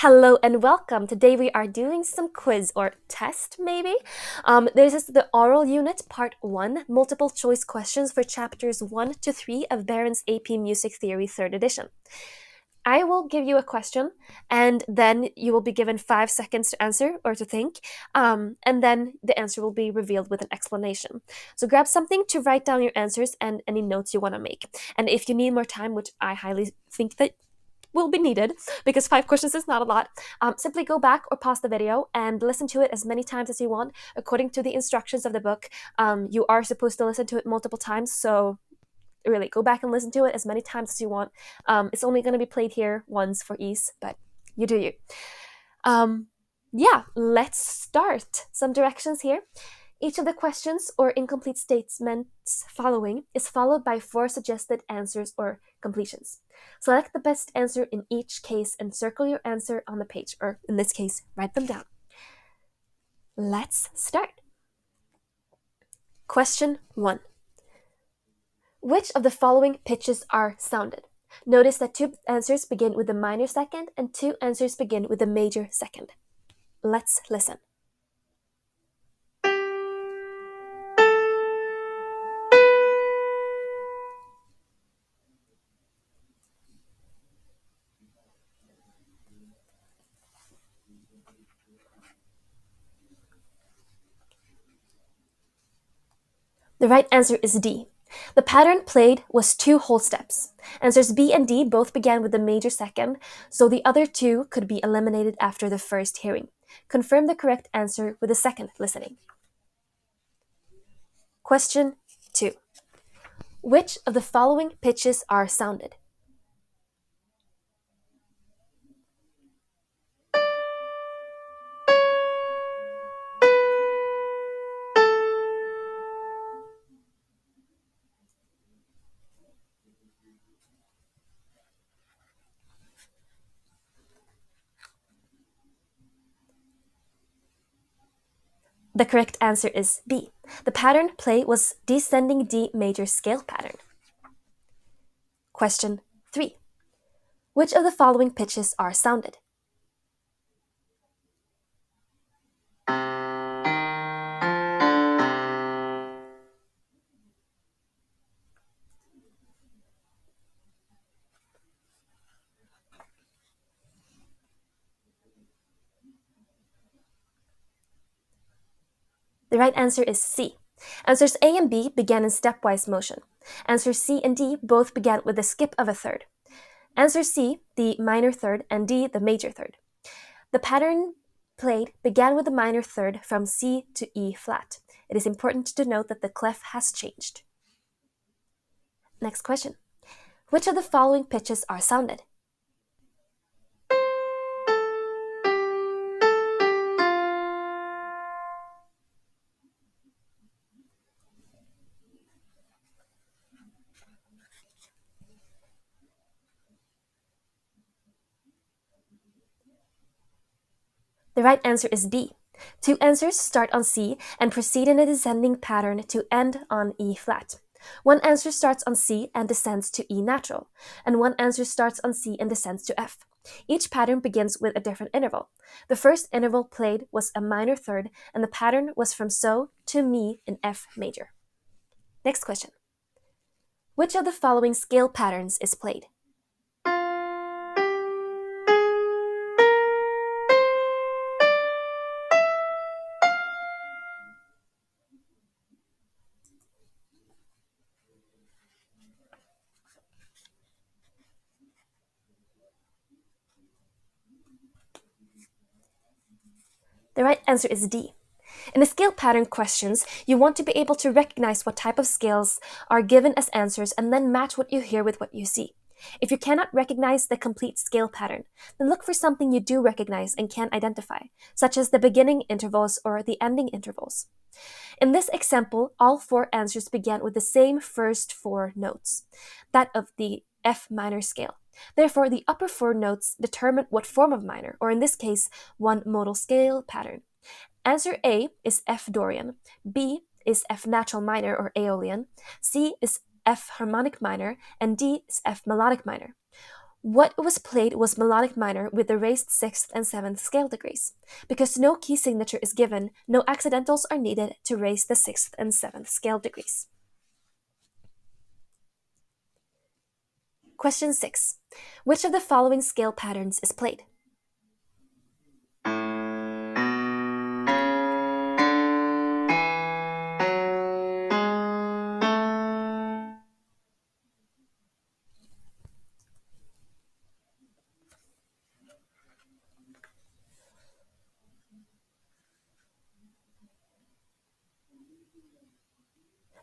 Hello and welcome. Today we are doing some quiz or test, maybe. This is the oral unit, part 1, multiple choice questions for chapters 1 to 3 of Barron's AP Music Theory 3rd edition. I will give you a question, and then you will be given 5 seconds to answer or to think, and then the answer will be revealed with an explanation. So grab something to write down your answers and any notes you want to make. And if you need more time, which I highly think that will be needed because 5 questions is not a lot. Simply go back or pause the video and listen to it as many times as you want. According to the instructions of the book, you are supposed to listen to it multiple times, so really go back and listen to it as many times as you want. It's only going to be played here once for ease, but you do you. Yeah, let's start. Some directions here. Each of the questions or incomplete statements following is followed by 4 suggested answers or completions. Select the best answer in each case and circle your answer on the page, or in this case, write them down. Let's start. Question 1. Which of the following pitches are sounded? Notice that 2 answers begin with a minor second and 2 answers begin with a major second. Let's listen. The right answer is D. The pattern played was 2 whole steps. Answers B and D both began with the major second, so the other 2 could be eliminated after the first hearing. Confirm the correct answer with the second listening. Question 2. Which of the following pitches are sounded? The correct answer is B. The pattern play was descending D major scale pattern. Question 3. Which of the following pitches are sounded? The right answer is C. Answers A and B began in stepwise motion. Answers C and D both began with a skip of a third. Answer C, the minor third, and D, the major third. The pattern played began with the minor third from C to E flat. It is important to note that the clef has changed. Next question. Which of the following pitches are sounded? The right answer is D. 2 answers start on C and proceed in a descending pattern to end on E flat. 1 answer starts on C and descends to E natural, and 1 answer starts on C and descends to F. Each pattern begins with a different interval. The first interval played was a minor third, and the pattern was from So to Mi in F major. Next question. Which of the following scale patterns is played? The right answer is D. In the scale pattern questions, you want to be able to recognize what type of scales are given as answers and then match what you hear with what you see. If you cannot recognize the complete scale pattern, then look for something you do recognize and can identify, such as the beginning intervals or the ending intervals. In this example, all 4 answers began with the same first 4 notes, that of the F minor scale. Therefore, the upper 4 notes determine what form of minor, or in this case, one modal scale pattern. Answer A is F Dorian, B is F natural minor or Aeolian, C is F harmonic minor, and D is F melodic minor. What was played was melodic minor with the raised 6th and 7th scale degrees. Because no key signature is given, no accidentals are needed to raise the 6th and 7th scale degrees. Question 6. Which of the following scale patterns is played?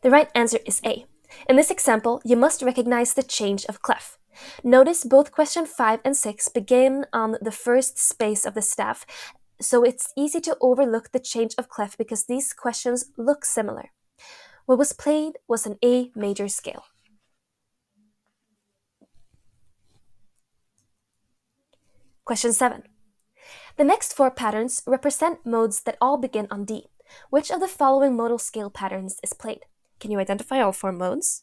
The right answer is A. In this example, you must recognize the change of clef. Notice both question 5 and 6 begin on the first space of the staff, so it's easy to overlook the change of clef because these questions look similar. What was played was an A major scale. Question 7. The next four patterns represent modes that all begin on D. Which of the following modal scale patterns is played? Can you identify all four modes?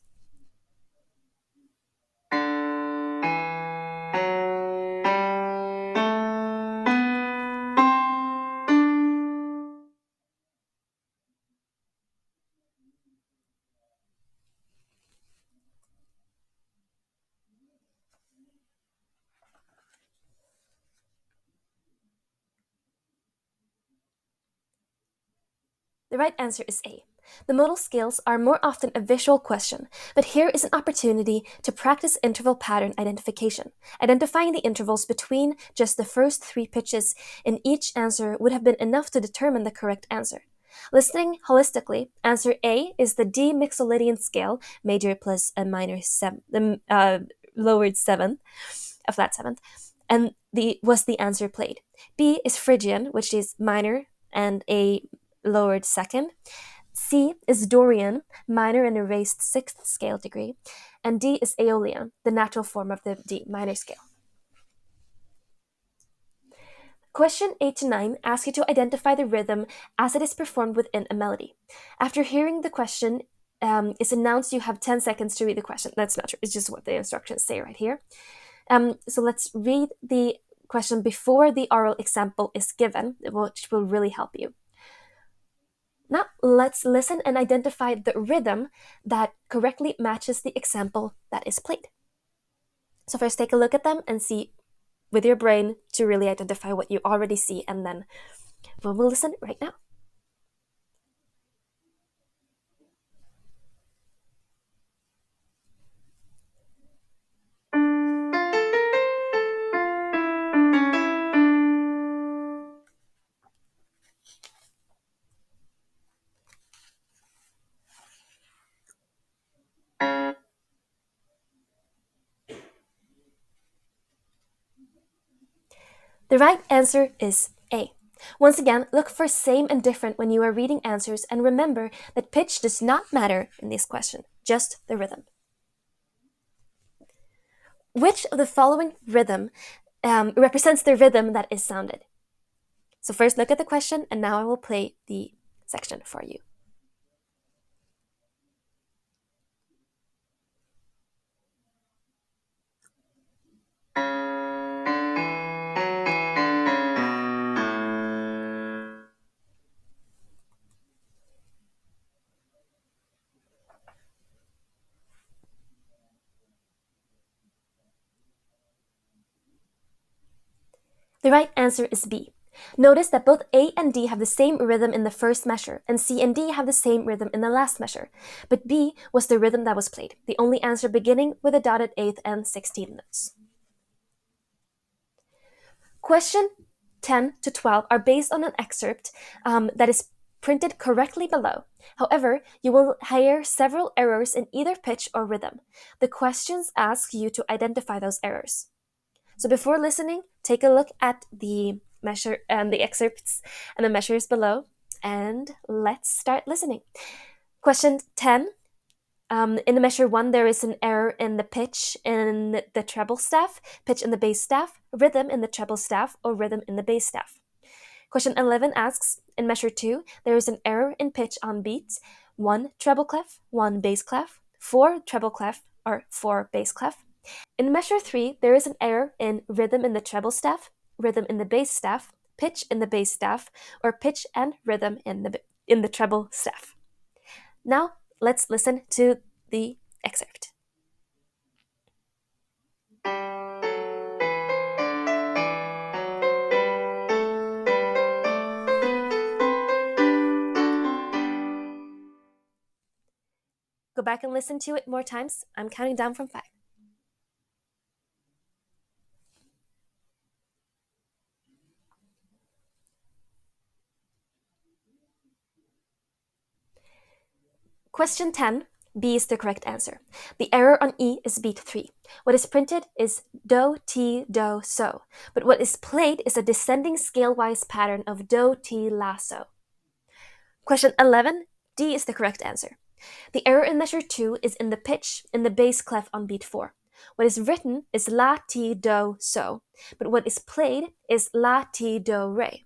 The right answer is A. The modal scales are more often a visual question, but here is an opportunity to practice interval pattern identification. Identifying the intervals between just the first three pitches in each answer would have been enough to determine the correct answer. Listening holistically, answer A is the D Mixolydian scale, major plus a minor lowered seventh, a flat seventh, and was the answer played. B is Phrygian, which is minor and a lowered second. C is Dorian, minor and a raised sixth scale degree. And D is Aeolian, the natural form of the D minor scale. Question 8 to 9 asks you to identify the rhythm as it is performed within a melody. After hearing the question, it's announced you have 10 seconds to read the question. That's not true. It's just what the instructions say right here. So let's read the question before the oral example is given, which will really help you. Now, let's listen and identify the rhythm that correctly matches the example that is played. So first take a look at them and see with your brain to really identify what you already see, and then we'll listen right now. The right answer is A. Once again, look for same and different when you are reading answers, and remember that pitch does not matter in this question, just the rhythm. Which of the following rhythm represents the rhythm that is sounded? So first look at the question, and now I will play the section for you. The right answer is B. Notice that both A and D have the same rhythm in the first measure, and C and D have the same rhythm in the last measure. But B was the rhythm that was played, the only answer beginning with the dotted 8th and 16th notes. Question 10 to 12 are based on an excerpt that is printed correctly below. However, you will hear several errors in either pitch or rhythm. The questions ask you to identify those errors. So before listening, take a look at the measure and the excerpts and the measures below, and let's start listening. Question 10. In the measure 1, there is an error in the pitch in the treble staff, pitch in the bass staff, rhythm in the treble staff, or rhythm in the bass staff. Question 11 asks, in measure 2, there is an error in pitch on beat, 1 treble clef, 1 bass clef, 4 treble clef, or 4 bass clef. In measure 3, there is an error in rhythm in the treble staff, rhythm in the bass staff, pitch in the bass staff, or pitch and rhythm in the treble staff. Now, let's listen to the excerpt. Go back and listen to it more times. I'm counting down from 5. Question 10, B is the correct answer. The error on E is beat 3. What is printed is do, ti, do, so, but what is played is a descending scale-wise pattern of do, ti, la, so. Question 11, D is the correct answer. The error in measure 2 is in the pitch in the bass clef on beat 4. What is written is la, ti, do, so, but what is played is la, ti, do, re.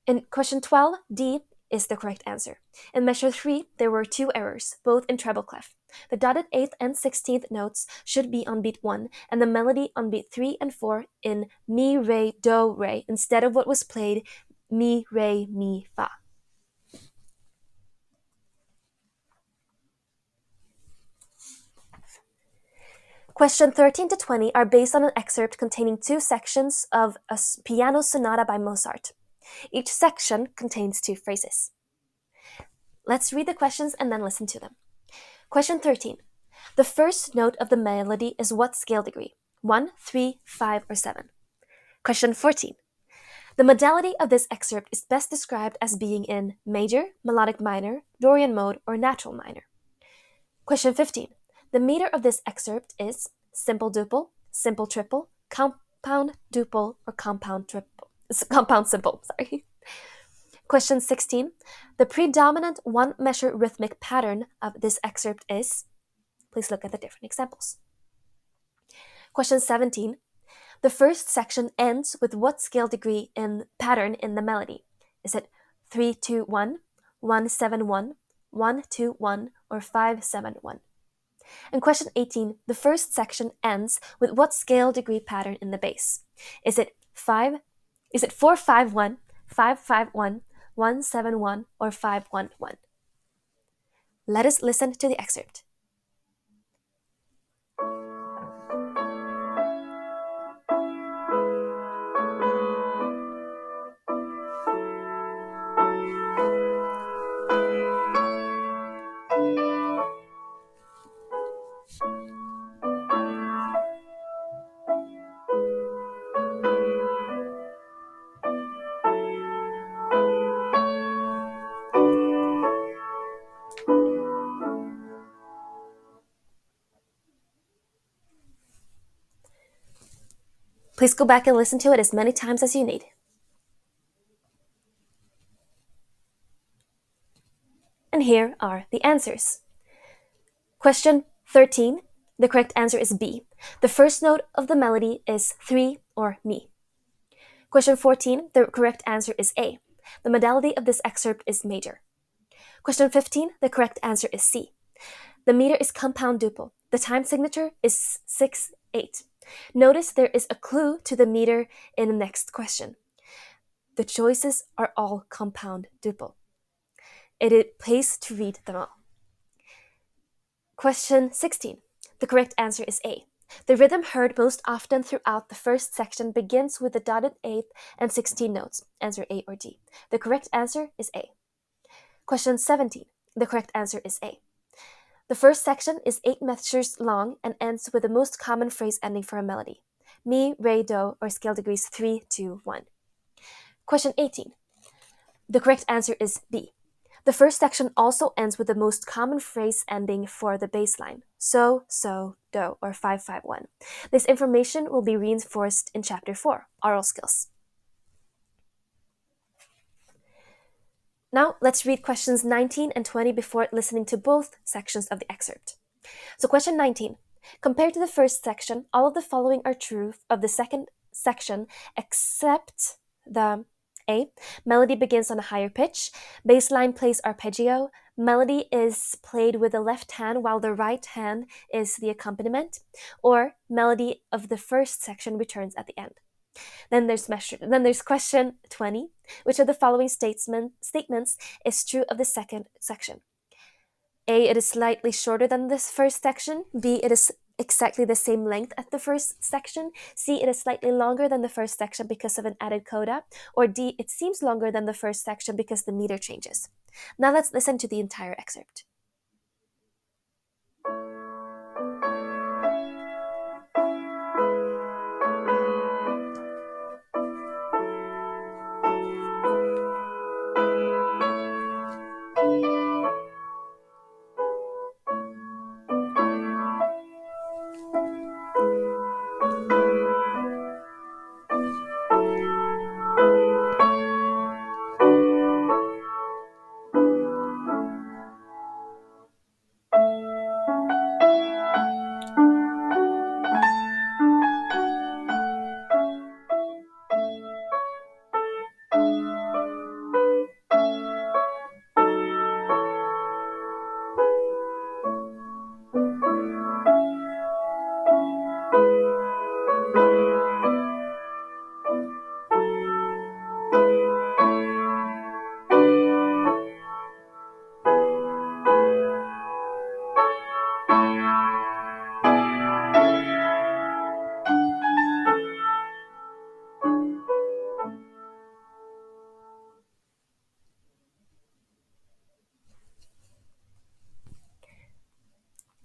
In question 12, D is the correct answer. In measure 3, there were 2 errors, both in treble clef. The dotted 8th and 16th notes should be on beat 1, and the melody on beat 3 and 4 in mi, re, do, re, instead of what was played mi, re, mi, fa. Question 13 to 20 are based on an excerpt containing 2 sections of a piano sonata by Mozart. Each section contains 2 phrases. Let's read the questions and then listen to them. Question 13. The first note of the melody is what scale degree? 1, 3, 5, or 7? Question 14. The modality of this excerpt is best described as being in major, melodic minor, Dorian mode, or natural minor. Question 15. The meter of this excerpt is simple duple, simple triple, compound duple, or compound simple. Question 16. The predominant one-measure rhythmic pattern of this excerpt is. Please look at the different examples. Question 17. The first section ends with what scale degree in pattern in the melody? Is it 3, 2, 1, 1, 7, 1, 1, 2, 1, or 5, 7, 1? And question 18, the first section ends with what scale degree pattern in the bass? Is it 4, 5, 1, 5, 5, 1, 1, 7, 1, or 5, 1, 1? Let us listen to the excerpt. Please go back and listen to it as many times as you need. And here are the answers. Question 13, the correct answer is B. The first note of the melody is 3 or mi. Question 14, the correct answer is A. The modality of this excerpt is major. Question 15, the correct answer is C. The meter is compound duple. The time signature is 6/8. Notice there is a clue to the meter in the next question. The choices are all compound duple. It pays to read them all. Question 16. The correct answer is A. The rhythm heard most often throughout the first section begins with the dotted 8th and 16 notes. Answer A or D. The correct answer is A. Question 17. The correct answer is A. The first section is 8 measures long and ends with the most common phrase ending for a melody. Mi, re, do, or scale degrees 3, 2, 1. Question 18. The correct answer is B. The first section also ends with the most common phrase ending for the bass line. So, do, or 5, 5, 1. This information will be reinforced in Chapter 4, Aural Skills. Now, let's read questions 19 and 20 before listening to both sections of the excerpt. So question 19. Compared to the first section, all of the following are true of the second section except the A. Melody begins on a higher pitch. Bass line plays arpeggio. melody is played with the left hand while the right hand is the accompaniment, or melody of the first section returns at the end. Then there's question 20. Which of the following statements is true of the second section? A, it is slightly shorter than this first section. B, it is exactly the same length as the first section. C, it is slightly longer than the first section because of an added coda. Or D, it seems longer than the first section because the meter changes. Now let's listen to the entire excerpt.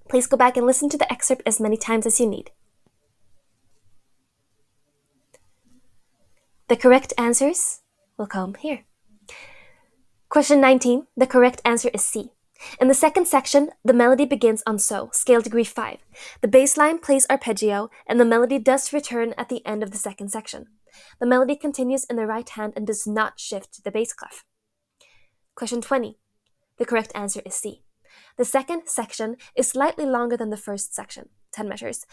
Please go back and listen to the excerpt as many times as you need. The correct answers will come here. Question 19. The correct answer is C. In the second section, the melody begins on So, scale degree 5. The bass line plays arpeggio, and the melody does return at the end of the second section. The melody continues in the right hand and does not shift to the bass clef. Question 20. The correct answer is C. The second section is slightly longer than the first section, 10 measures.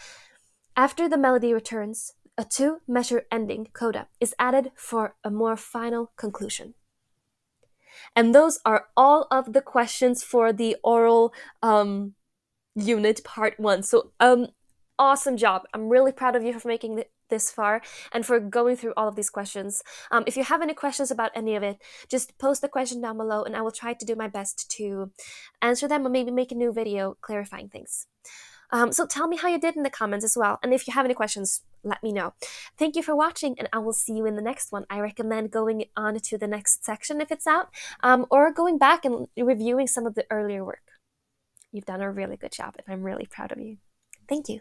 After the melody returns, a 2-measure ending coda is added for a more final conclusion. And those are all of the questions for the aural unit part 1. So awesome job. I'm really proud of you for making it this far and for going through all of these questions. If you have any questions about any of it, just post the question down below and I will try to do my best to answer them or maybe make a new video clarifying things. So tell me how you did in the comments as well. And if you have any questions, let me know. Thank you for watching and I will see you in the next one. I recommend going on to the next section if it's out, or going back and reviewing some of the earlier work. You've done a really good job and I'm really proud of you. Thank you.